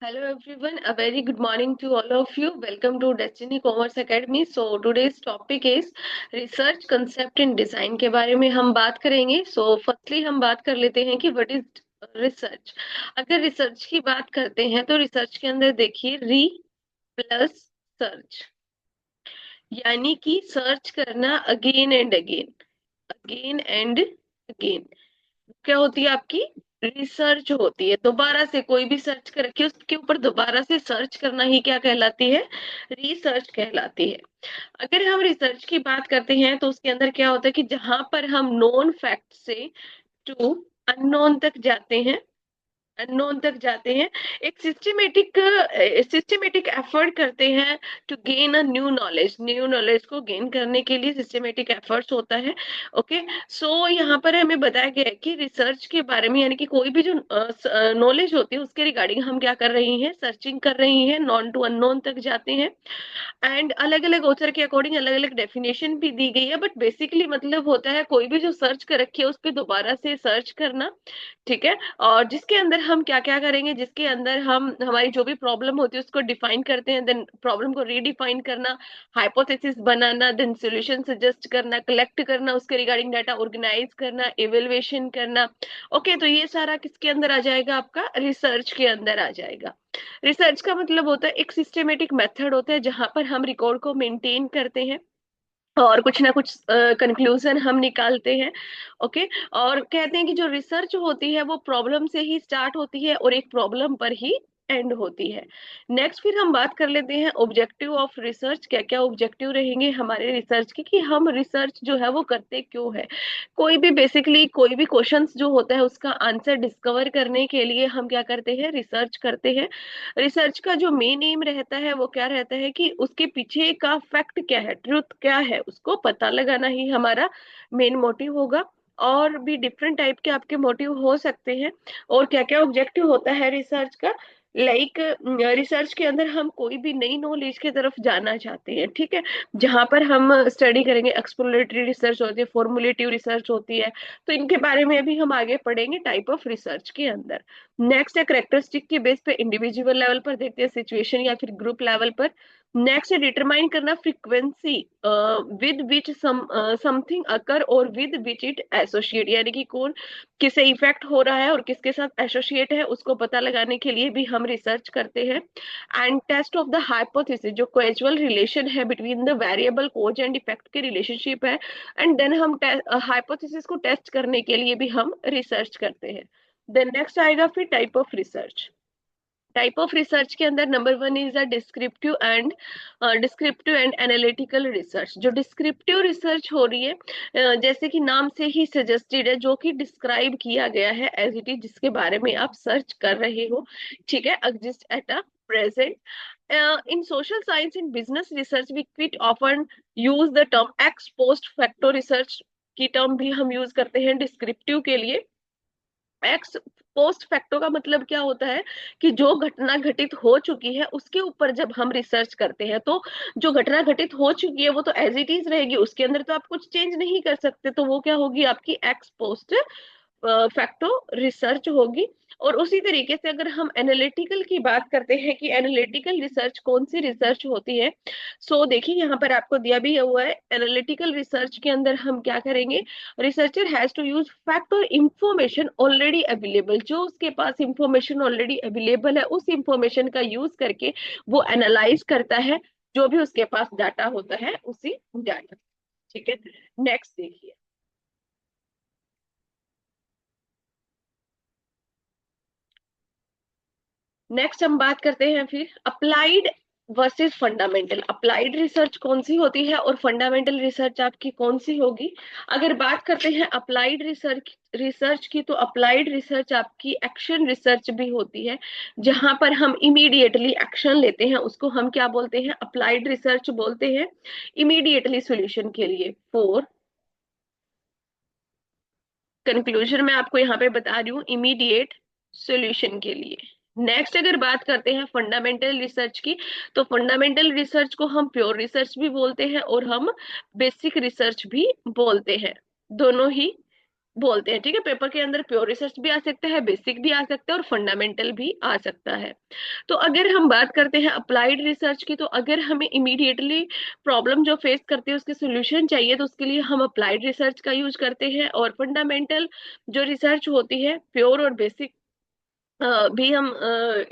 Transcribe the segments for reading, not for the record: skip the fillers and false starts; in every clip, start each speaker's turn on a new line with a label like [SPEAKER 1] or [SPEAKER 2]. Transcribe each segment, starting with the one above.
[SPEAKER 1] Hello everyone, a very good morning to all of you. Welcome to Destiny Commerce Academy. So today's topic is research concept in design के बारे में हम बात करेंगे. So firstly हम बात कर लेते हैं कि what is research. अगर रिसर्च की बात करते हैं तो रिसर्च के अंदर देखिए री प्लस सर्च, यानी कि सर्च करना again and again, again and again. क्या होती है आपकी? रिसर्च होती है. दोबारा से कोई भी सर्च करके उसके ऊपर दोबारा से सर्च करना ही क्या कहलाती है? रिसर्च कहलाती है. अगर हम रिसर्च की बात करते हैं तो उसके अंदर क्या होता है कि जहां पर हम नोन फैक्ट से टू अननोन तक जाते हैं, अननोन तक जाते हैं, एक सिस्टमेटिक एफर्ट करते हैं to gain a new knowledge को गेन करने के लिए सिस्टमेटिक एफर्ट्स होता है. ओके. सो यहाँ पर हमें बताया गया है कि रिसर्च के बारे में, यानी कि कोई भी जो नॉलेज होती है उसके रिगार्डिंग हम क्या कर रही हैं? सर्चिंग कर रही हैं, नॉन टू अननोन तक जाते हैं. एंड अलग अलग ऑथर के अकॉर्डिंग अलग अलग डेफिनेशन भी दी गई है, बट बेसिकली मतलब होता है कोई भी जो सर्च कर रखी है उस पर दोबारा से सर्च करना. ठीक है. और जिसके अंदर हम क्या क्या करेंगे, जिसके अंदर हम हमारी जो भी प्रॉब्लम होती है उसको डिफाइन करते हैं, देन प्रॉब्लम को रीडिफाइन करना, हाइपोथेसिस बनाना, देन सॉल्यूशन सजेस्ट करना, कलेक्ट करना, उसके रिगार्डिंग डाटा ऑर्गेनाइज करना, इवेल्युएशन करना. ओके. तो ये सारा किसके अंदर आ जाएगा? आपका रिसर्च के अंदर आ जाएगा. रिसर्च का मतलब होता है एक सिस्टमेटिक मेथड होता है जहां पर हम रिकॉर्ड को मेंटेन करते हैं और कुछ ना कुछ कंक्लूजन हम निकालते हैं. ओके. और कहते हैं कि जो रिसर्च होती है वो प्रॉब्लम से ही स्टार्ट होती है और एक प्रॉब्लम पर ही एंड होती है. नेक्स्ट फिर हम बात कर लेते हैं ऑब्जेक्टिव ऑफ रिसर्च. क्या क्या ऑब्जेक्टिव रहेंगे हमारे रिसर्च के, कि हम रिसर्च जो है वो करते क्यों है. कोई भी बेसिकली कोई भी क्वेश्चंस जो होता है उसका आंसर डिस्कवर करने के लिए हम क्या करते हैं? रिसर्च करते हैं. रिसर्च का जो मेन एम रहता है वो क्या रहता है कि उसके पीछे का फैक्ट क्या है, ट्रुथ क्या है, उसको पता लगाना ही हमारा मेन मोटिव होगा. और भी डिफरेंट टाइप के आपके मोटिव हो सकते हैं. और क्या क्या ऑब्जेक्टिव होता है रिसर्च का? लाइक रिसर्च के अंदर हम कोई भी नई नॉलेज की तरफ जाना चाहते हैं. ठीक है. जहां पर हम स्टडी करेंगे, एक्सप्लोरेटरी रिसर्च होती है, फॉर्मुलेटिव रिसर्च होती है. तो इनके बारे में भी हम आगे पढ़ेंगे टाइप ऑफ रिसर्च के अंदर. नेक्स्ट है करेक्टरिस्टिक के बेस पे इंडिविजुअल लेवल पर देखते हैं, सिचुएशन या फिर ग्रुप लेवल पर. नेक्स्ट है डिटरमाइन करना फ्रीक्वेंसी विद विच समथिंग अकर और विद विच इट एसोसिएट, यानी कि कौन किससे इफेक्ट हो रहा है और किसके साथ एसोसिएट है उसको पता लगाने के लिए भी हम रिसर्च करते हैं. And test of the hypothesis, जो कैजुअल रिलेशन है between the variable cause and effect के रिलेशनशिप है. एंड देन हम हाइपोथेसिस को टेस्ट करने के लिए भी हम रिसर्च करते हैं. देन नेक्स्ट आएगा फिर type of research. Type of research के अंदर number one is a descriptive and analytical research. जो डिस्क्रिप्टिव रिसर्च हो रही है, जैसे कि नाम से ही सजेस्टेड है, जो कि डिस्क्राइब किया गया है एज इट इज, जिसके बारे में आप सर्च कर रहे हो. ठीक है. Exist at a present. In social science in business research we quite often use the term ex post facto research की टर्म भी हम यूज करते हैं डिस्क्रिप्टिव के लिए. एक्स पोस्ट फैक्टो का मतलब क्या होता है कि जो घटना घटित हो चुकी है उसके ऊपर जब हम रिसर्च करते हैं तो जो घटना घटित हो चुकी है वो तो एज इट इज रहेगी, उसके अंदर तो आप कुछ चेंज नहीं कर सकते, तो वो क्या होगी? आपकी एक्स पोस्ट फैक्टो रिसर्च होगी. और उसी तरीके से अगर हम एनालिटिकल की बात करते हैं कि एनालिटिकल रिसर्च कौन सी रिसर्च होती है, सो देखिए यहाँ पर आपको दिया भी हुआ है. एनालिटिकल रिसर्च के अंदर हम क्या करेंगे? Researcher has to use fact और इंफॉर्मेशन ऑलरेडी अवेलेबल. जो उसके पास इंफॉर्मेशन ऑलरेडी अवेलेबल है उस इंफॉर्मेशन का यूज करके वो एनालाइज करता है जो भी उसके पास डाटा होता है उसी डाटा. ठीक है. नेक्स्ट देखिए. नेक्स्ट हम बात करते हैं फिर applied versus fundamental. Applied research कौन सी होती है और फंडामेंटल रिसर्च आपकी कौन सी होगी? अगर बात करते हैं अप्लाइड रिसर्च की, तो अप्लाइड रिसर्च आपकी एक्शन रिसर्च भी होती है, जहां पर हम इमीडिएटली एक्शन लेते हैं उसको हम क्या बोलते हैं? अप्लाइड रिसर्च बोलते हैं. इमीडिएटली सॉल्यूशन के लिए. फॉर कंक्लूजन मैं आपको यहाँ पे बता रही हूँ, इमीडिएट सॉल्यूशन के लिए. नेक्स्ट अगर बात करते हैं फंडामेंटल रिसर्च की, तो फंडामेंटल रिसर्च को हम प्योर रिसर्च भी बोलते हैं और हम बेसिक रिसर्च भी बोलते हैं. दोनों ही बोलते हैं। ठीक है, पेपर के अंदर प्योर रिसर्च भी आ सकता है, बेसिक भी आ सकता है और फंडामेंटल भी आ सकता है। तो अगर हम बात करते हैं अप्लाइड रिसर्च की, तो अगर हमें इमीडिएटली प्रॉब्लम जो फेस करते हैं उसके सोल्यूशन चाहिए, तो उसके लिए हम अप्लाइड रिसर्च का यूज करते हैं। और फंडामेंटल जो रिसर्च होती है, प्योर और बेसिक भी हम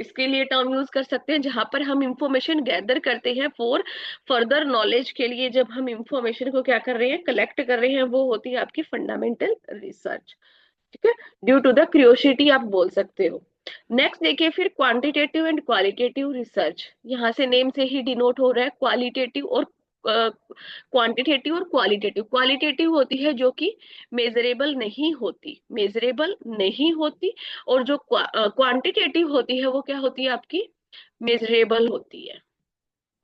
[SPEAKER 1] इसके लिए टर्म यूज कर सकते हैं, जहां पर हम इंफॉर्मेशन गैदर करते हैं फॉर फर्दर नॉलेज के लिए। जब हम इंफॉर्मेशन को क्या कर रहे हैं, कलेक्ट कर रहे हैं, वो होती है आपकी फंडामेंटल रिसर्च। ठीक है, ड्यू टू द क्यूरियोसिटी आप बोल सकते हो। नेक्स्ट देखिए फिर क्वांटिटेटिव एंड क्वालिटेटिव रिसर्च। यहाँ से नेम से ही डिनोट हो रहा है क्वालिटेटिव और क्वांटिटेटिव और क्वालिटेटिव। क्वालिटेटिव होती है जो कि मेजरेबल नहीं होती, मेजरेबल नहीं होती। और जो क्वांटिटेटिव होती है वो क्या होती है आपकी, मेजरेबल होती है।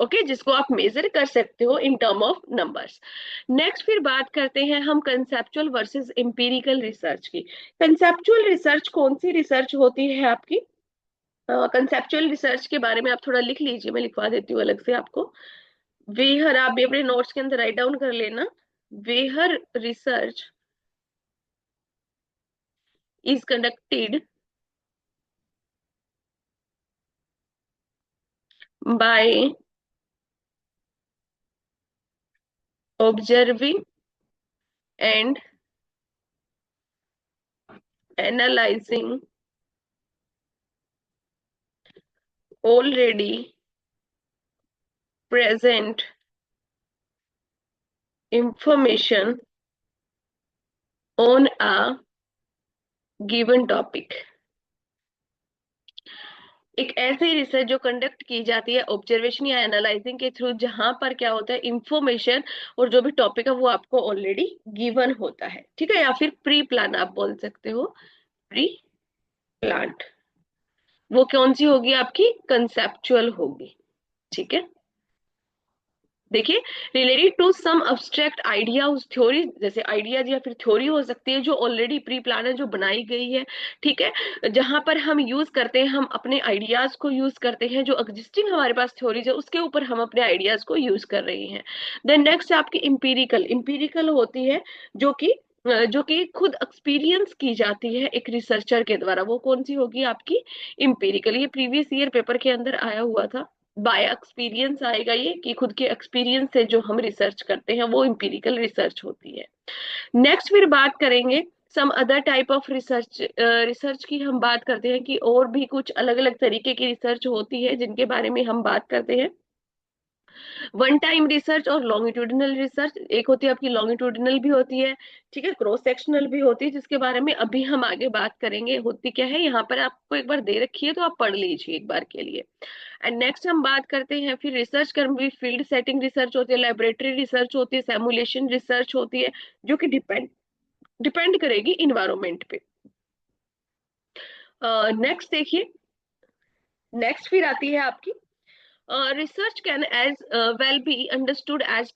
[SPEAKER 1] ओके, जिसको आप मेजर कर सकते हो in term of numbers. Next फिर बात करते हैं हम कंसेप्चुअल वर्सेस एम्पिरिकल रिसर्च की। कंसेप्चुअल रिसर्च कौन सी रिसर्च होती है आपकी? कंसेप्चुअल रिसर्च के बारे में आप थोड़ा लिख लीजिए, मैं लिखवा देती हूँ अलग से आपको। वेहर, आप भी अपने नोट्स के अंदर राइट डाउन कर लेना। वेहर research is conducted by observing and analysing already present information on a given topic। एक ऐसी रिसर्च जो कंडक्ट की जाती है ऑब्जर्वेशन या एनालाइजिंग के थ्रू, जहां पर क्या होता है, इंफॉर्मेशन और जो भी टॉपिक है वो आपको ऑलरेडी गिवन होता है। ठीक है, या फिर प्री प्लान आप बोल सकते हो, प्री प्लान्ड। वो कौन सी होगी आपकी, कंसेप्चुअल होगी। ठीक है, देखिए, related to some abstract idea, उस थ्योरी, जैसे आइडियाज या फिर थ्योरी हो सकती है जो ऑलरेडी प्री प्लान है, जो बनाई गई है। ठीक है, जहां पर हम यूज करते हैं, हम अपने आइडियाज को यूज करते हैं, जो एग्जिस्टिंग हमारे पास थ्योरीज है उसके ऊपर हम अपने आइडियाज को यूज कर रहे हैं। देन नेक्स्ट आपकी इंपीरिकल। इंपीरिकल होती है जो कि खुद एक्सपीरियंस की जाती है एक रिसर्चर के द्वारा। वो कौन सी होगी आपकी, इंपीरिकल। ये प्रीवियस ईयर पेपर के अंदर आया हुआ था, बाय एक्सपीरियंस आएगा ये, कि खुद के एक्सपीरियंस से जो हम रिसर्च करते हैं वो इंपीरिकल रिसर्च होती है। नेक्स्ट फिर बात करेंगे some other type of research. Research की हम बात करते हैं कि और भी कुछ अलग अलग तरीके की रिसर्च होती है जिनके बारे में हम बात करते हैं। वन टाइम रिसर्च और लॉन्गिट्यूडिनल रिसर्च। एक होती है आपकी लॉन्गिट्यूडिनल भी होती है, ठीक है, क्रॉस सेक्शनल भी होती है, जिसके बारे में अभी हम आगे बात करेंगे। होती क्या है, यहाँ पर आपको एक बार दे रखी है तो आप पढ़ लीजिए एक बार के लिए। एंड नेक्स्ट हम बात करते हैं फिर रिसर्च कर्म भी, फील्ड सेटिंग रिसर्च होती है, लेबोरेटरी रिसर्च होती है, सिमुलेशन रिसर्च होती है, जो कि डिपेंड डिपेंड करेगी इन्वायरमेंट पे। नेक्स्ट देखिए, नेक्स्ट फिर आती है आपकी research can as well be understood as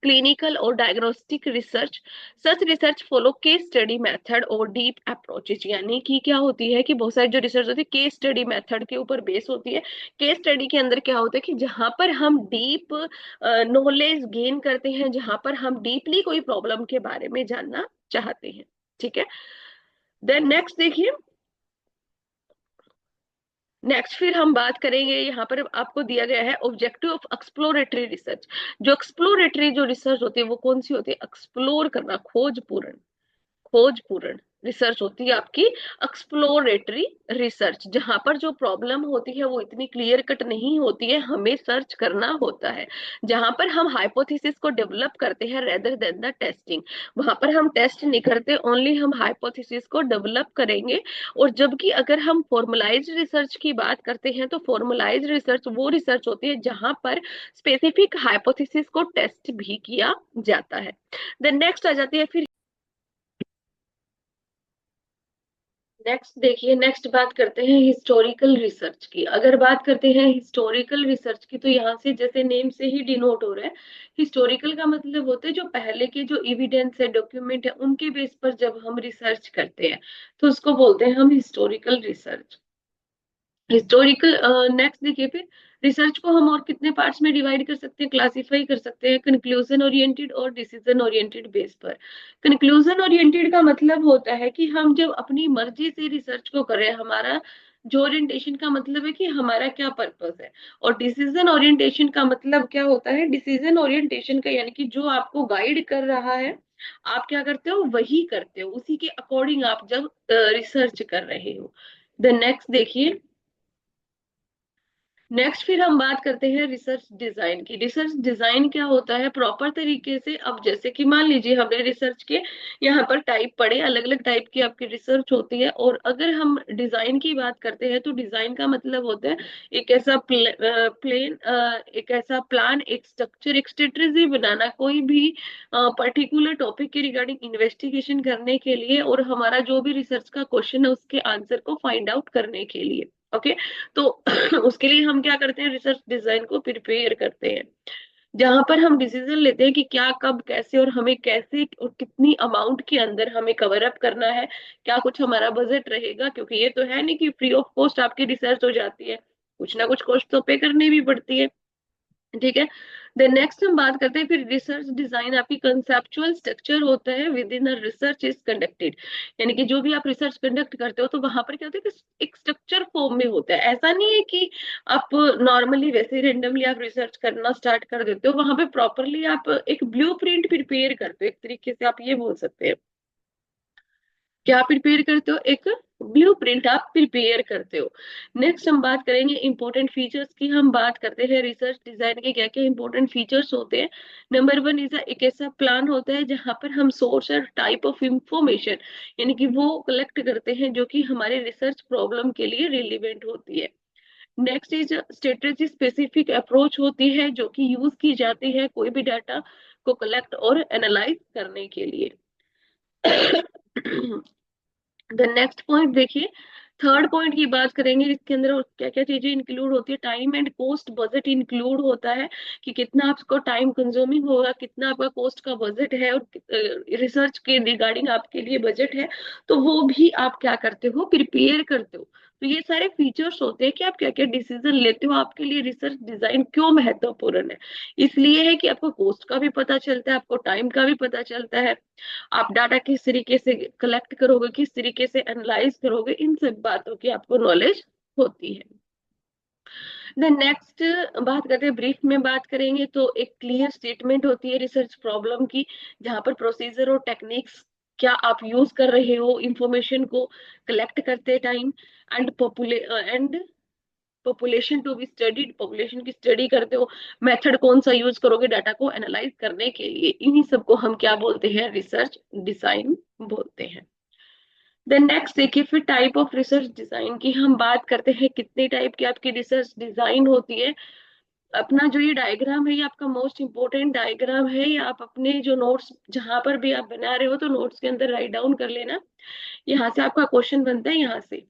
[SPEAKER 1] clinical or diagnostic research। such research follow case study method और deep approaches। यानी कि क्या होती है कि बहुत सारी जो रिसर्च होती है केस स्टडी मेथड के ऊपर बेस होती है। केस स्टडी के अंदर क्या होता है कि जहां पर हम डीप नॉलेज गेन करते हैं, जहां पर हम डीपली कोई प्रॉब्लम के बारे में जानना चाहते हैं। ठीक है, देन नेक्स्ट देखिए, नेक्स्ट फिर हम बात करेंगे, यहाँ पर आपको दिया गया है ऑब्जेक्टिव ऑफ एक्सप्लोरेटरी रिसर्च। जो एक्सप्लोरेटरी जो रिसर्च होती है वो कौन सी होती है, एक्सप्लोर करना, खोजपूर्ण, खोजपूर्ण रिसर्च होती है आपकी एक्सप्लोरेटरी रिसर्च। जहां पर जो प्रॉब्लम होती है वो इतनी क्लियर कट नहीं होती है, हमें सर्च करना होता है। जहां पर हम हाइपोथेसिस को डेवलप करते हैं रेदर देन द टेस्टिंग। वहां पर हम टेस्ट नहीं करते, ओनली हम हाइपोथेसिस को डेवलप करेंगे। और जबकि अगर हम फॉर्मलाइज्ड रिसर्च की बात करते हैं, तो फॉर्मलाइज्ड रिसर्च वो रिसर्च होती है जहां पर स्पेसिफिक हाइपोथेसिस को टेस्ट भी किया जाता है। देन नेक्स्ट आ जाती है फिर, नेक्स्ट देखिए, नेक्स्ट बात करते हैं हिस्टोरिकल रिसर्च की। अगर बात करते हैं हिस्टोरिकल रिसर्च की, तो यहाँ से जैसे नेम से ही डिनोट हो रहा है, हिस्टोरिकल का मतलब होता है जो पहले के जो एविडेंस है, डॉक्यूमेंट है, उनके बेस पर जब हम रिसर्च करते हैं तो उसको बोलते हैं हम हिस्टोरिकल रिसर्च। हिस्टोरिकल। नेक्स्ट देखिए फिर, रिसर्च को हम और कितने पार्ट्स में डिवाइड कर सकते हैं, क्लासिफाई कर सकते हैं, कंक्लूजन ओरिएंटेड और डिसीजन ओरिएंटेड बेस पर। कंक्लूजन ओरिएंटेड का मतलब होता है कि हम जब अपनी मर्जी से रिसर्च को करें, हमारा जो ओरिएंटेशन का मतलब है कि हमारा क्या पर्पस है। और डिसीजन ओरिएंटेशन का मतलब क्या होता है, डिसीजन ओरिएंटेशन का यानी कि जो आपको गाइड कर रहा है, आप क्या करते हो वही करते हो, उसी के अकॉर्डिंग आप जब रिसर्च कर रहे हो। द नेक्स्ट देखिए, नेक्स्ट फिर हम बात करते हैं रिसर्च डिजाइन की। रिसर्च डिजाइन क्या होता है, प्रॉपर तरीके से। अब जैसे कि मान लीजिए हमने रिसर्च के यहाँ पर टाइप पढ़े, अलग अलग टाइप की आपकी रिसर्च होती है, और अगर हम डिजाइन की बात करते हैं तो डिजाइन का मतलब होता है एक ऐसा प्लेन, एक ऐसा प्लान, एक स्ट्रक्चर, एक स्ट्रेटजी बनाना कोई भी पर्टिकुलर टॉपिक के रिगार्डिंग इन्वेस्टिगेशन करने के लिए, और हमारा जो भी रिसर्च का क्वेश्चन है उसके आंसर को फाइंड आउट करने के लिए। ओके, तो उसके लिए हम क्या करते हैं, रिसर्च डिजाइन को प्रिपेयर करते हैं, जहां पर हम डिसीजन लेते हैं कि क्या, कब, कैसे, और हमें कैसे और कितनी अमाउंट के अंदर हमें कवर अप करना है, क्या कुछ हमारा बजट रहेगा, क्योंकि ये तो है नहीं कि फ्री ऑफ कॉस्ट आपकी रिसर्च हो जाती है, कुछ ना कुछ कॉस्ट तो पे करनी भी पड़ती है। ठीक है। देन नेक्स्ट हम बात करते हैं फिर रिसर्च डिजाइन आपकी कंसेप्चुअल स्ट्रक्चर होता है with in a research is conducted. यानी कि जो भी आप रिसर्च कंडक्ट करते हो तो वहां पर क्या होता है कि एक स्ट्रक्चर फॉर्म में होता है। ऐसा नहीं है कि आप नॉर्मली वैसे रेंडमली आप रिसर्च करना स्टार्ट कर देते हो, वहां पे प्रॉपरली आप एक ब्लूप्रिंट प्रिपेयर करते हो, एक तरीके से आप ये बोल सकते हैं। क्या प्रिपेयर करते हो, एक ब्लूप्रिंट आप प्रिपेयर करते हो। नेक्स्ट हम बात करेंगे इंपॉर्टेंट फीचर्स की। हम बात करते हैं रिसर्च डिजाइन के क्या क्या इंपॉर्टेंट फीचर्स होते हैं। नंबर वन इज एक ऐसा प्लान होता है जहां पर हम सोर्स और टाइप ऑफ इंफॉर्मेशन यानी कि वो कलेक्ट करते हैं जो कि हमारे रिसर्च प्रॉब्लम के लिए रिलेवेंट होती है। Next is strategy specific approach होती है जो कि यूज की जाती है कोई भी डाटा को कलेक्ट और एनालाइज करने के लिए। द नेक्स्ट पॉइंट देखिए, थर्ड पॉइंट की बात करेंगे, इसके अंदर क्या क्या चीजें इंक्लूड होती है। Time and cost budget include होता है कि कितना आपको टाइम कंज्यूमिंग होगा, कितना आपका कॉस्ट का बजट है, और रिसर्च के रिगार्डिंग आपके लिए बजट है, तो वो भी आप क्या करते हो, प्रिपेयर करते हो। तो ये सारे फीचर्स होते हैं कि आप क्या क्या डिसीजन लेते हो, आपके लिए रिसर्च डिजाइन क्यों महत्वपूर्ण है। इसलिए है कि आपको कॉस्ट का भी पता चलता है, आपको टाइम का भी पता चलता है, आप डाटा किस तरीके से कलेक्ट करोगे, किस तरीके से एनालाइज करोगे, इन सब बातों की आपको नॉलेज होती है। देन नेक्स्ट बात करते हैं, ब्रीफ में बात करेंगे तो एक क्लियर स्टेटमेंट होती है रिसर्च प्रॉब्लम की, जहां पर प्रोसीजर और टेक्निक्स क्या आप यूज कर रहे हो इंफॉर्मेशन को कलेक्ट करते time, and population to be studied, population की स्टडी करते हो, मेथड कौन सा यूज करोगे डाटा को एनालाइज करने के लिए, इन्हीं सबको हम क्या बोलते हैं, रिसर्च डिजाइन बोलते हैं। देन नेक्स्ट देखिए, फिर टाइप ऑफ रिसर्च डिजाइन की हम बात करते हैं, कितने टाइप की आपकी रिसर्च डिजाइन होती है। अपना जो ये डायग्राम है ये आपका मोस्ट इंपोर्टेंट डायग्राम है, ये आप अपने जो नोट्स जहां पर भी आप बना रहे हो तो नोट्स के अंदर राइट डाउन कर लेना। यहाँ से आपका क्वेश्चन बनता है, यहाँ से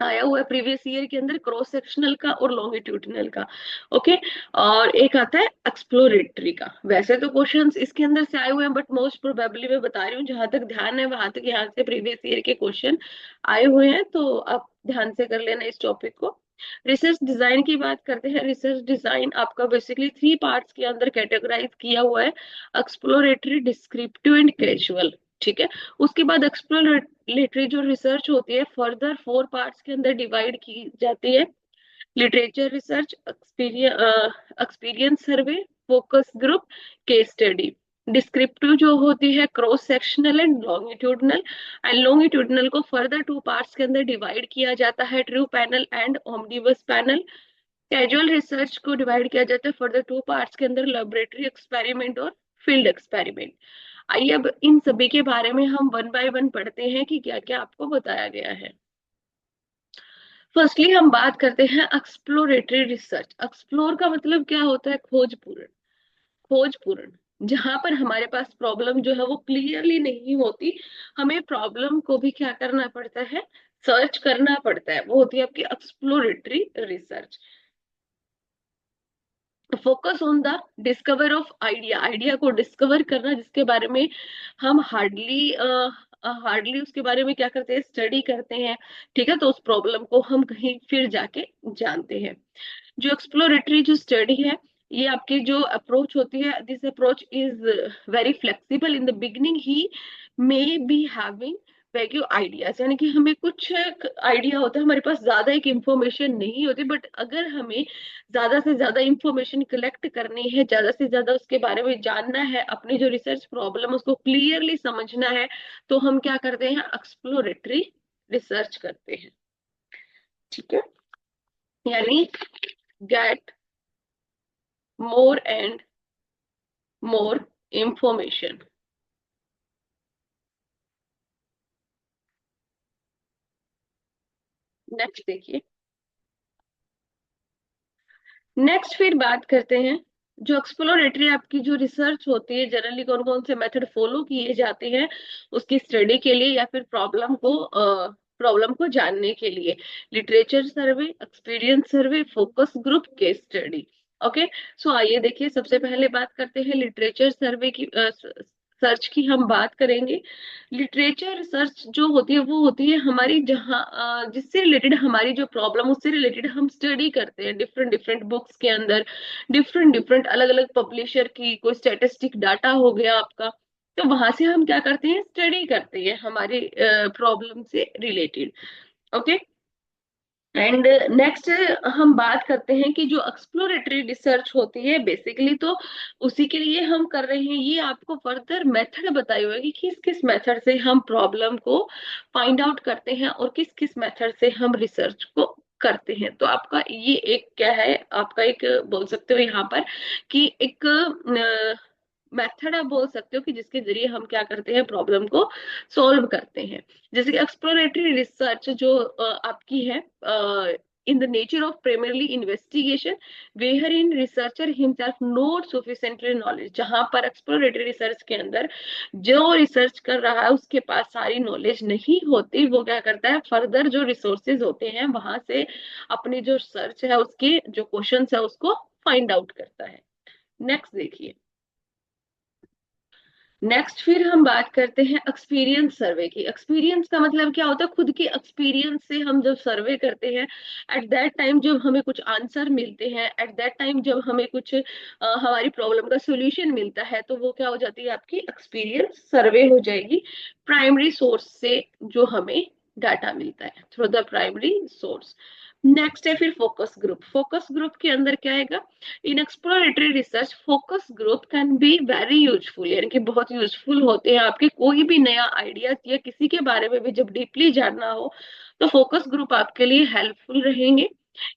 [SPEAKER 1] आया हुआ है प्रीवियस ईयर के अंदर, क्रॉस सेक्शनल का और लॉन्गिट्यूडिनल का। ओके, और एक आता है एक्सप्लोरेटरी का। वैसे तो क्वेश्चंस इसके अंदर से आए हुए हैं, बट मोस्ट प्रोबेबली मैं बता रही हूँ, जहां तक ध्यान है वहां तक यहाँ से प्रीवियस ईयर के क्वेश्चन आए हुए हैं, तो आप ध्यान से कर लेना इस टॉपिक को। रिसर्च डिजाइन की बात करते हैं। रिसर्च डिजाइन आपका बेसिकली थ्री पार्ट्स के अंदर कैटेगराइज किया हुआ है, एक्सप्लोरेटरी, डिस्क्रिप्टिव एंड कैजुअल। ठीक है। उसके बाद एक्सप्लोरेटरी जो रिसर्च होती है फर्दर फोर पार्ट्स के अंदर डिवाइड की जाती है। Literature research, experience survey, focus group, case study. Descriptive जो होती है cross sectional and longitudinal, and longitudinal को फर्दर टू पार्ट्स के अंदर डिवाइड किया जाता है, true panel and omnibus panel. Casual research को डिवाइड किया जाता है फर्दर टू पार्ट्स के अंदर, लेबोरेटरी एक्सपेरिमेंट और फील्ड एक्सपेरिमेंट। आइए अब इन सभी के बारे में हम वन बाय वन पढ़ते हैं कि क्या क्या आपको बताया गया है। फर्स्टली हम बात करते हैं एक्सप्लोरेटरी रिसर्च। एक्सप्लोर का मतलब क्या होता है, खोजपूर्ण। खोजपूर्ण जहां पर हमारे पास प्रॉब्लम जो है वो क्लियरली नहीं होती, हमें प्रॉब्लम को भी क्या करना पड़ता है, सर्च करना पड़ता है, वो होती है आपकी exploratory research. Focus on the discover of idea, idea को डिस्कवर करना जिसके बारे में हम हार्डली हार्डली उसके बारे में क्या करते हैं, स्टडी करते हैं। ठीक है, तो उस प्रॉब्लम को हम कहीं फिर जाके जानते हैं। जो एक्सप्लोरेटरी जो स्टडी है, ये आपकी जो अप्रोच होती है, this approach is very flexible. In the beginning he may be having wagyu ideas, यानी कि हमें कुछ आइडिया होता है, हमारे पास ज्यादा एक इंफॉर्मेशन नहीं होती, बट अगर हमें ज्यादा से ज्यादा इंफॉर्मेशन कलेक्ट करनी है, ज्यादा से ज्यादा उसके बारे में जानना है, अपनी जो रिसर्च प्रॉब्लम उसको क्लियरली समझना है, तो हम क्या करते हैं, एक्सप्लोरेटरी रिसर्च करते हैं। ठीक है, यानी get more and more information। Next देखिए, नेक्स्ट फिर बात करते हैं, जो एक्सप्लोरेटरी आपकी जो रिसर्च होती है, जनरली कौन कौन से मेथड फॉलो किए जाते हैं उसकी स्टडी के लिए या फिर प्रॉब्लम को जानने के लिए। Literature survey, experience survey, focus group, case study. Okay, so आइए देखिए, सबसे पहले बात करते हैं लिटरेचर सर्वे की, सर्च की हम बात करेंगे। लिटरेचर रिसर्च जो होती है वो होती है हमारी, जहाँ जिससे रिलेटेड हमारी जो प्रॉब्लम, उससे रिलेटेड हम स्टडी करते हैं डिफरेंट डिफरेंट बुक्स के अंदर, डिफरेंट डिफरेंट अलग अलग पब्लिशर की कोई स्टेटिस्टिक डाटा हो गया आपका, तो वहां से हम क्या करते हैं, स्टडी करते हैं हमारे प्रॉब्लम से रिलेटेड। ओके, एंड नेक्स्ट हम बात करते हैं कि जो एक्सप्लोरेटरी रिसर्च होती है बेसिकली, तो उसी के लिए हम कर रहे हैं, ये आपको फर्दर मेथड बताई हुई है कि किस किस मेथड से हम प्रॉब्लम को फाइंड आउट करते हैं और किस किस मेथड से हम रिसर्च को करते हैं। तो आपका ये एक क्या है, आपका एक बोल सकते हो यहाँ पर कि एक मेथड आप बोल सकते हो कि जिसके जरिए हम क्या करते हैं, प्रॉब्लम को सॉल्व करते हैं। जैसे कि एक्सप्लोरेटरी रिसर्च जो आपकी है, in the nature of primarily investigation where in researcher himself not sufficiently knowledge, जहां पर एक्सप्लोरेटरी रिसर्च के अंदर जो रिसर्च कर रहा है उसके पास सारी नॉलेज नहीं होती, वो क्या करता है, फर्दर जो रिसोर्सेज होते हैं वहां से अपनी जो सर्च है उसके जो क्वेश्चन है उसको फाइंड आउट करता है। नेक्स्ट देखिए, नेक्स्ट फिर हम बात करते हैं एक्सपीरियंस सर्वे की। एक्सपीरियंस का मतलब क्या होता है, खुद के एक्सपीरियंस से हम जब सर्वे करते हैं, एट दैट टाइम जब हमें कुछ आंसर मिलते हैं, एट दैट टाइम जब हमें कुछ हमारी प्रॉब्लम का सोल्यूशन मिलता है, तो वो क्या हो जाती है, आपकी एक्सपीरियंस सर्वे हो जाएगी, प्राइमरी सोर्स से जो हमें डाटा मिलता है through the primary source. Next है फिर फोकस ग्रुप। फोकस ग्रुप के अंदर क्या आएगा, इन exploratory research focus group can be very useful, यानी कि बहुत यूजफुल होते हैं आपके कोई भी नया आइडिया या किसी के बारे में भी जब डीपली जानना हो, तो फोकस ग्रुप आपके लिए हेल्पफुल रहेंगे।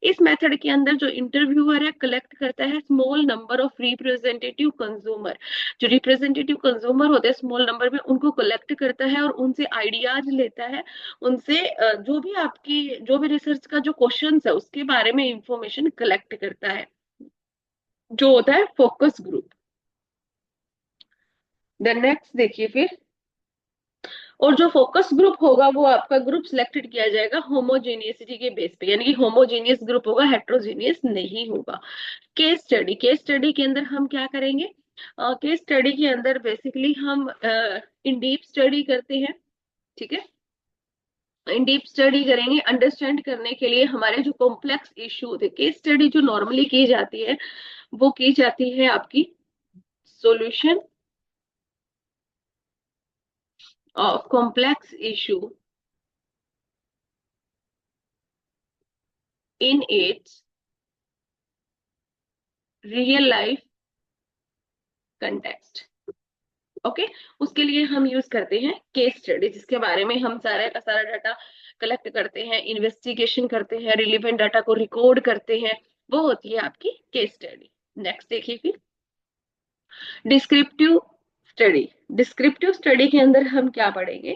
[SPEAKER 1] इस मेथड के अंदर जो इंटरव्यूअर है कलेक्ट करता है small number of representative consumer, जो रिप्रेजेंटेटिव कंज्यूमर होते हैं स्मॉल नंबर में, उनको कलेक्ट करता है और उनसे आइडियाज लेता है, उनसे जो भी आपकी जो भी रिसर्च का जो क्वेश्चन है उसके बारे में इंफॉर्मेशन कलेक्ट करता है, जो होता है फोकस ग्रुप। देन नेक्स्ट देखिए फिर, और जो फोकस ग्रुप होगा वो आपका ग्रुप सिलेक्टेड किया जाएगा होमोजेनियसिटी के बेस पे, यानी कि होमोजेनियस ग्रुप होगा, हेट्रोजेनियस नहीं होगा। केस स्टडी, केस स्टडी के अंदर हम क्या करेंगे, केस स्टडी के अंदर बेसिकली हम इन डीप स्टडी करते हैं। ठीक है, इन डीप स्टडी करेंगे अंडरस्टैंड करने के लिए हमारे जो कॉम्प्लेक्स इश्यू होते हैं। केस स्टडी जो नॉर्मली की जाती है वो की जाती है आपकी solution of complex issue in its real life context. Okay, उसके लिए हम यूज करते हैं केस स्टडी, जिसके बारे में हम सारा का सारा डाटा कलेक्ट करते हैं, इन्वेस्टिगेशन करते हैं, रिलेवेंट डाटा को रिकॉर्ड करते हैं, वो होती है आपकी केस स्टडी। नेक्स्ट देखिए फिर, डिस्क्रिप्टिव स्टडी। डिस्क्रिप्टिव स्टडी के अंदर हम क्या पढ़ेंगे,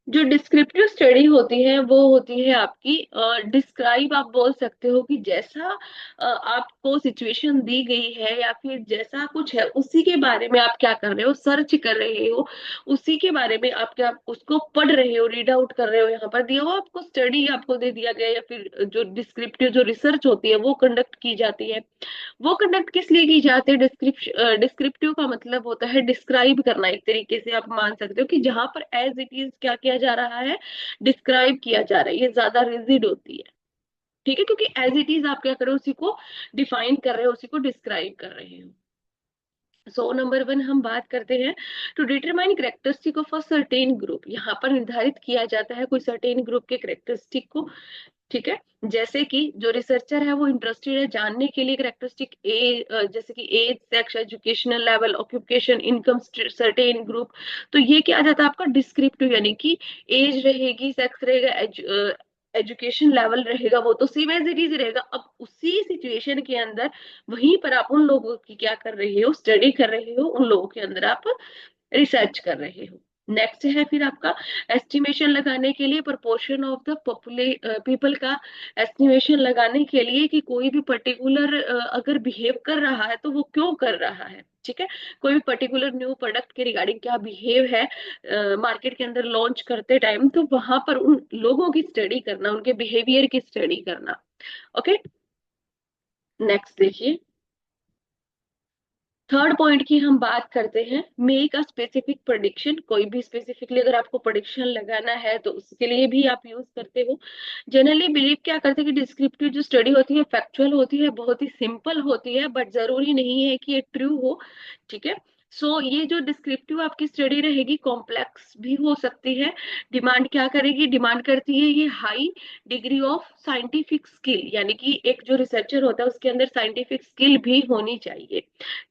[SPEAKER 1] जो डिस्क्रिप्टिव स्टडी होती है वो होती है आपकी डिस्क्राइब, आप बोल सकते हो कि जैसा आपको सिचुएशन दी गई है या फिर जैसा कुछ है उसी के बारे में आप क्या कर रहे हो, सर्च कर रहे हो, उसी के बारे में आप क्या उसको पढ़ रहे हो, रीड आउट कर रहे हो। यहाँ पर दिया हुआ आपको स्टडी आपको दे दिया गया, या फिर जो डिस्क्रिप्टिव जो रिसर्च होती है वो कंडक्ट की जाती है। वो कंडक्ट किस लिए की जाती है? डिस्क्रिप्टिव का मतलब होता है डिस्क्राइब करना, एक तरीके से आप मान सकते हो कि जहां पर एज इट इज क्या किया जा रहा है, डिस्क्राइब किया जा रहा है, ये ज्यादा रिजिड होती है। ठीक है, क्योंकि एज इट इज आप क्या कर रहे हो, उसी को डिफाइन कर रहे हो, उसी को डिस्क्राइब कर रहे हो। सो नंबर वन हम बात करते हैं, to determine characteristic of a certain group. यहाँ पर निर्धारित किया जाता है कोई सर्टेन ग्रुप के करेक्टरिस्टिक को। ठीक है, जैसे कि जो रिसर्चर है वो इंटरेस्टेड है जानने के लिए करेक्टरिस्टिक जैसे कि age, sex, educational level, occupation, income, certain group. तो ये क्या आ जाता है आपका डिस्क्रिप्टिव, यानी कि एज रहेगी, सेक्स रहेगा, एजुकेशन लेवल रहेगा, वो तो सेम एज इट इज रहेगा। अब उसी सिचुएशन के अंदर वहीं पर आप उन लोगों की क्या कर रहे हो, स्टडी कर रहे हो, उन लोगों के अंदर आप रिसर्च कर रहे हो। नेक्स्ट है फिर आपका एस्टिमेशन लगाने के लिए प्रोपोर्शन ऑफ द पीपल का एस्टिमेशन लगाने के लिए कि कोई भी पर्टिकुलर अगर बिहेव कर रहा है तो वो क्यों कर रहा है। ठीक है, कोई भी पर्टिकुलर न्यू प्रोडक्ट के रिगार्डिंग क्या बिहेव है मार्केट के अंदर लॉन्च करते टाइम, तो वहां पर उन लोगों की स्टडी करना, उनके बिहेवियर की स्टडी करना। ओके, नेक्स्ट देखिए, थर्ड पॉइंट की हम बात करते हैं, मेक अ स्पेसिफिक प्रेडिक्शन। कोई भी स्पेसिफिकली अगर आपको प्रेडिक्शन लगाना है तो उसके लिए भी आप यूज करते हो। जनरली बिलीव क्या करते हैं कि डिस्क्रिप्टिव जो स्टडी होती है फैक्चुअल होती है, बहुत ही सिंपल होती है, बट जरूरी नहीं है कि ये ट्रू हो। ठीक है, सो ये जो डिस्क्रिप्टिव आपकी स्टडी रहेगी कॉम्प्लेक्स भी हो सकती है। डिमांड क्या करेगी, डिमांड करती है ये high degree of scientific skill, यानी कि एक जो रिसर्चर होता है उसके अंदर साइंटिफिक स्किल भी होनी चाहिए।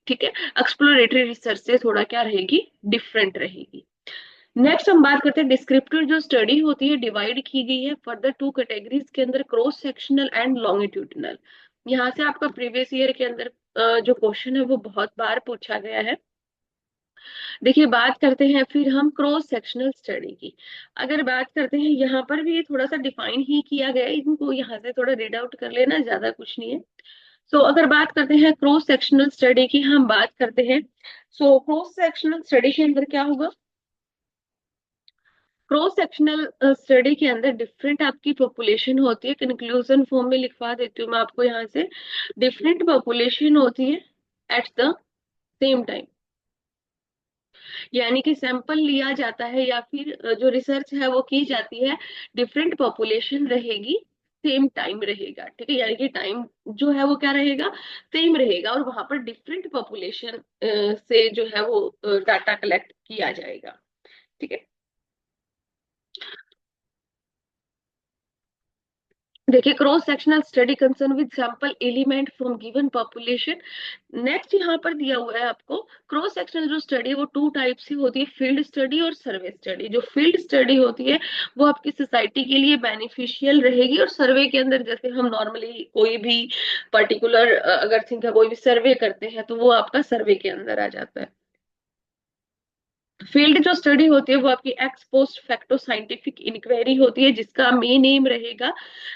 [SPEAKER 1] ठीक है, एक्सप्लोरेटरी रिसर्च से थोड़ा क्या रहेगी, डिफरेंट रहेगी। नेक्स्ट हम बात करते हैं डिस्क्रिप्टिव जो स्टडी होती है डिवाइड की गई है फर्दर टू कैटेगरीज के अंदर, क्रॉस सेक्शनल एंड लॉन्गिट्यूडिनल। यहाँ से आपका प्रीवियस ईयर के अंदर जो क्वेश्चन है वो बहुत बार पूछा गया है। देखिए, बात करते हैं फिर हम क्रॉस सेक्शनल स्टडी की। अगर बात करते हैं, यहाँ पर भी थोड़ा सा डिफाइन ही किया गया है, इनको यहाँ से थोड़ा रीड आउट कर लेना, ज्यादा कुछ नहीं है। सो अगर बात करते हैं क्रॉस सेक्शनल स्टडी की, हम बात करते हैं, सो क्रॉस सेक्शनल स्टडी के अंदर क्या होगा, क्रॉस सेक्शनल स्टडी के अंदर डिफरेंट आपकी पॉपुलेशन होती है। कंक्लूजन फॉर्म में लिखवा देती हूँ मैं आपको यहाँ से, डिफरेंट पॉपुलेशन होती है एट द सेम टाइम, यानी कि सैंपल लिया जाता है या फिर जो रिसर्च है वो की जाती है, डिफरेंट पॉपुलेशन रहेगी, सेम टाइम रहेगा। ठीक है, यानी कि टाइम जो है वो क्या रहेगा, सेम रहेगा, और वहां पर डिफरेंट पॉपुलेशन से जो है वो डाटा कलेक्ट किया जाएगा। ठीक है, देखिए, cross sectional study concern with sample element from given population. Next यहाँ पर दिया हुआ है आपको, क्रॉस सेक्शनल जो स्टडी है वो टू टाइप से होती है, फील्ड स्टडी और सर्वे स्टडी। जो फील्ड स्टडी होती है वो आपकी सोसाइटी के लिए बेनिफिशियल रहेगी, और सर्वे के अंदर जैसे हम नॉर्मली कोई भी पर्टिकुलर अगर थिंक है कोई भी सर्वे करते हैं तो वो आपका सर्वे के अंदर आ जाता है। फील्ड जो स्टडी होती है वो आपकी ex post facto scientific inquiry होती है, जिसका मेन एम रहेगा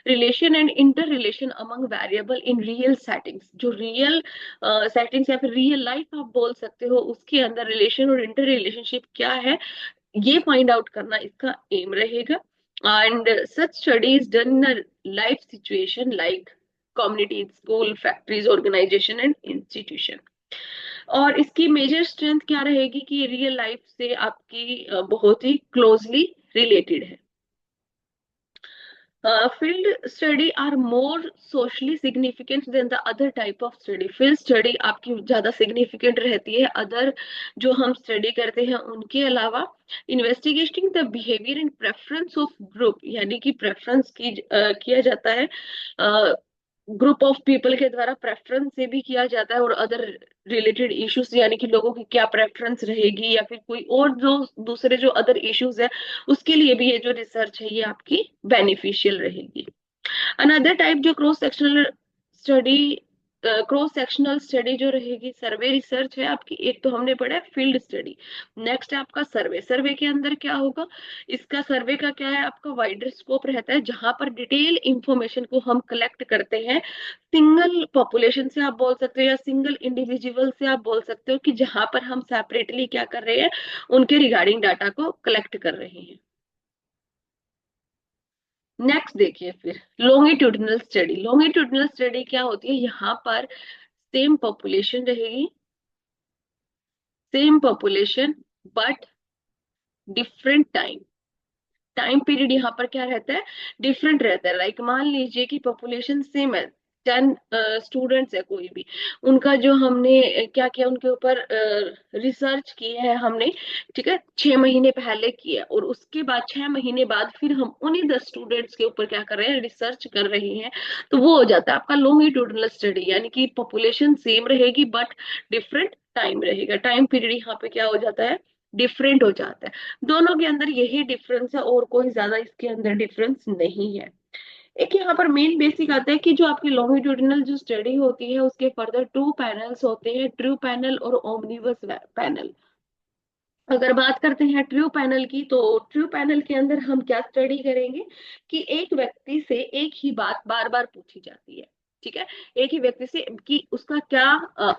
[SPEAKER 1] relation and inter relation among variable in real settings. जो रियल सेटिंग्स या फिर रियल लाइफ आप बोल सकते हो उसके अंदर रिलेशन और इंटर रिलेशनशिप क्या है, ये फाइंड आउट करना इसका एम रहेगा। And such study is done in life situation like community, school, factories, organisation and institution. और इसकी मेजर स्ट्रेंथ क्या रहेगी कि रियल लाइफ से आपकी बहुत ही क्लोजली रिलेटेड है। Field study are more socially significant than the other type of study. Field study आपकी ज्यादा सिग्निफिकेंट रहती है अदर जो हम स्टडी करते हैं उनके अलावा। Investigating the behaviour and preference of group, यानी कि प्रेफरेंस किया जाता है ग्रुप ऑफ पीपल के द्वारा, प्रेफरेंस से भी किया जाता है, और अदर रिलेटेड इश्यूज, यानी कि लोगों की क्या प्रेफरेंस रहेगी या फिर कोई और जो दूसरे जो अदर इश्यूज है उसके लिए भी ये जो रिसर्च है ये आपकी बेनिफिशियल रहेगी। अनदर टाइप जो cross sectional study cross sectional study जो रहेगी, सर्वे रिसर्च है आपकी, एक तो हमने पढ़ा है फील्ड स्टडी। नेक्स्ट है आपका सर्वे। सर्वे के अंदर क्या होगा, इसका सर्वे का क्या है, आपका वाइडर स्कोप रहता है, जहां पर डिटेल इंफॉर्मेशन को हम कलेक्ट करते हैं। सिंगल पॉपुलेशन से आप बोल सकते हो या सिंगल इंडिविजुअल से आप बोल सकते हो, कि जहां पर हम सेपरेटली क्या कर रहे हैं, उनके रिगार्डिंग डाटा को कलेक्ट कर रहे हैं। नेक्स्ट देखिए फिर लॉन्गिट्यूडिनल स्टडी। लॉन्गिट्यूडिनल स्टडी क्या होती है, यहाँ पर सेम पॉपुलेशन रहेगी, same population but different time. Time period यहाँ पर क्या रहता है, डिफरेंट रहता है। लाइक मान लीजिए कि पॉपुलेशन सेम है, 10 स्टूडेंट्स है कोई भी, उनका जो हमने क्या किया, उनके ऊपर रिसर्च की है हमने, ठीक है, 6 महीने पहले किया, और उसके बाद 6 महीने बाद फिर हम उन्हीं 10 स्टूडेंट्स के ऊपर क्या कर रहे हैं, रिसर्च कर रहे हैं। तो वो हो जाता है आपका लॉन्गिट्यूडिनल स्टडी, यानी कि पॉपुलेशन सेम रहेगी बट डिफरेंट टाइम रहेगा। टाइम पीरियड यहाँ पे क्या हो जाता है, डिफरेंट हो जाता है। दोनों के अंदर यही डिफरेंस है, और कोई ज्यादा इसके अंदर डिफरेंस नहीं है। एक यहाँ पर मेन बेसिक आता है कि जो आपकी लॉन्गिट्यूडिनल जो स्टडी होती है, उसके फर्दर 2 पैनल्स होते हैं, ट्रू पैनल और ओमनिबस पैनल। अगर बात करते हैं ट्रू पैनल की, तो ट्रू पैनल के अंदर हम क्या स्टडी करेंगे, कि एक व्यक्ति से एक ही बात बार बार पूछी जाती है, ठीक है, एक ही व्यक्ति से, कि उसका क्या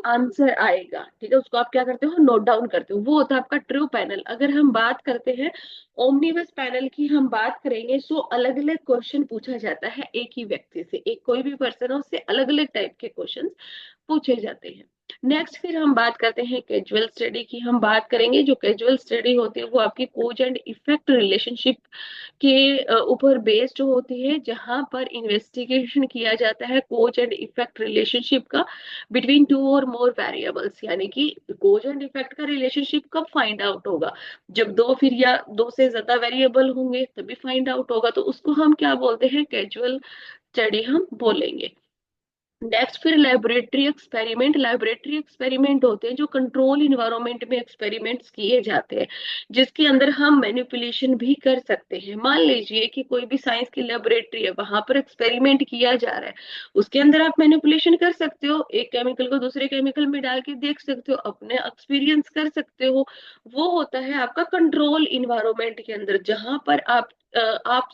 [SPEAKER 1] आंसर आएगा, ठीक है, उसको आप क्या करते हो, नोट डाउन करते हो, वो होता है आपका ट्रू पैनल। अगर हम बात करते हैं ओमनिबस पैनल की, हम बात करेंगे, सो अलग अलग क्वेश्चन पूछा जाता है एक ही व्यक्ति से, एक कोई भी पर्सन हो, उससे अलग अलग टाइप के क्वेश्चन पूछे जाते हैं। नेक्स्ट फिर हम बात करते हैं कैजुअल स्टडी की। हम बात करेंगे, जो कैजुअल स्टडी होती है वो आपकी कोज एंड इफेक्ट रिलेशनशिप के ऊपर बेस्ड होती है, जहां पर इन्वेस्टिगेशन किया जाता है कोज एंड इफेक्ट रिलेशनशिप का बिटवीन 2 और मोर वेरिएबल्स। यानी कि कोज एंड इफेक्ट का रिलेशनशिप कब फाइंड आउट होगा, जब दो फिर या दो से ज्यादा वेरिएबल होंगे तभी फाइंड आउट होगा, तो उसको हम क्या बोलते हैं, कैजुअल स्टडी हम बोलेंगे। नेक्स्ट फिर लेबोरेटरी एक्सपेरिमेंट। लेबोरेटरी एक्सपेरिमेंट होते हैं जो कंट्रोल इन्वायरमेंट में एक्सपेरिमेंट्स किए जाते हैं, जिसके अंदर हम मैनिपुलेशन भी कर सकते हैं। मान लीजिए कि कोई भी साइंस की लेबोरेटरी है, वहां पर एक्सपेरिमेंट किया जा रहा है, उसके अंदर आप मैनिपुलेशन कर सकते हो, एक केमिकल को दूसरे केमिकल में डाल के देख सकते हो, अपने एक्सपीरियंस कर सकते हो। वो होता है आपका कंट्रोल इन्वायरमेंट के अंदर, जहां पर आप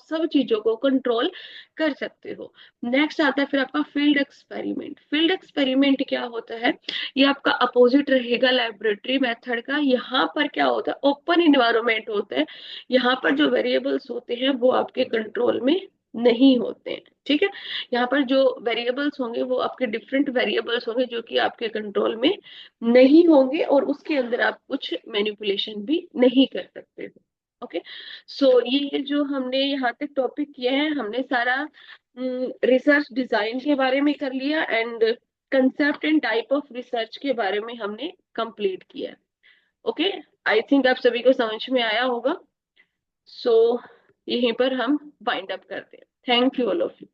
[SPEAKER 1] सब चीजों को कंट्रोल कर सकते हो। नेक्स्ट आता है फिर आपका फील्ड एक्सपेरिमेंट। फील्ड एक्सपेरिमेंट क्या होता है, ये आपका अपोजिट रहेगा लेबोरेटरी मेथड का। यहाँ पर क्या होता है, ओपन इन्वायरमेंट होता है, यहाँ पर जो वेरिएबल्स होते हैं वो आपके कंट्रोल में नहीं होते हैं, ठीक है। यहाँ पर जो वेरिएबल्स होंगे वो आपके डिफरेंट वेरिएबल्स होंगे, जो कि आपके कंट्रोल में नहीं होंगे, और उसके अंदर आप कुछ मैनिपुलेशन भी नहीं कर सकते हो। ओके, सो ये जो हमने यहाँ तक टॉपिक किया है, हमने सारा रिसर्च डिजाइन के बारे में कर लिया, and concept and type of research के बारे में हमने कंप्लीट किया। ओके, आई थिंक आप सभी को समझ में आया होगा। सो यहीं पर हम वाइंड अप करते हैं। Thank you all of you.